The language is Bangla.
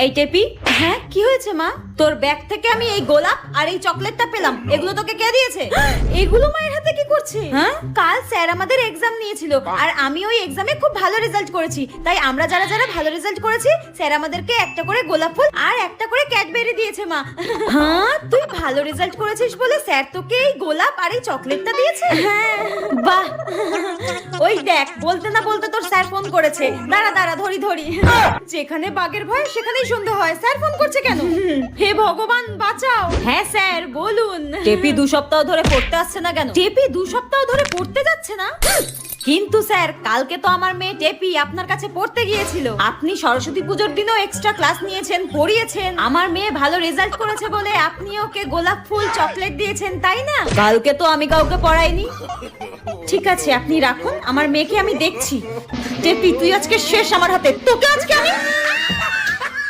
এই টেপি, হ্যাঁ কি হয়েছে মা? তোর ব্যাগ থেকে আমি এই গোলাপ আর এই চকলেটটা পেলাম, এগুলো তোকে কে দিয়েছে? এগুলো মায়ের হাতে কি করছে? হ্যাঁ, কাল স্যার আমাদের এক্সাম নিয়েছিল আর আমি ওই এক্সামে খুব ভালো রেজাল্ট করেছি, তাই আমরা যারা যারা ভালো রেজাল্ট করেছি স্যার আমাদেরকে একটা করে গোলাপ ফুল আর একটা করে ক্যাডবেরি দিয়েছে মা। হ্যাঁ, তুই ভালো রেজাল্ট করেছিস বলে স্যার তোকে এই গোলাপ আর এই চকলেটটা দিয়েছে? হ্যাঁ, বাহ। ওই দেখ, বলতে না বলতে তোর স্যার ফোন করেছে। দাঁড়া দাঁড়া, ধরি ধরি। যেখানে বাঘের ভয় সেখানেই সন্ধ্যা হয়। স্যার ফোন করছে কেন? হে ভগবান বাঁচাও। হ্যাঁ স্যার বলুন। টেপি 2 সপ্তাহ ধরে পড়তে আসছে না কেন? টেপি 2 সপ্তাহ ধরে পড়তে যাচ্ছে না? কিন্তু স্যার, কালকে তো আমার মেয়ে টেপি আপনার কাছে পড়তে গিয়েছিল। আপনি সরস্বতী পুজোর দিনও এক্সট্রা ক্লাস নিয়েছেন, পড়িয়েছেন। আমার মেয়ে ভালো রেজাল্ট করেছে বলে আপনি ওকে গোলাপ ফুল চকলেট দিয়েছেন, তাই না? কালকে তো আমি কাউকে পড়াইনি। ঠিক আছে, আপনি রাখুন, আমার মেয়েকে আমি দেখছি। টেপি তুই আজকে শেষ আমার হাতে, তোকে আজকে আমি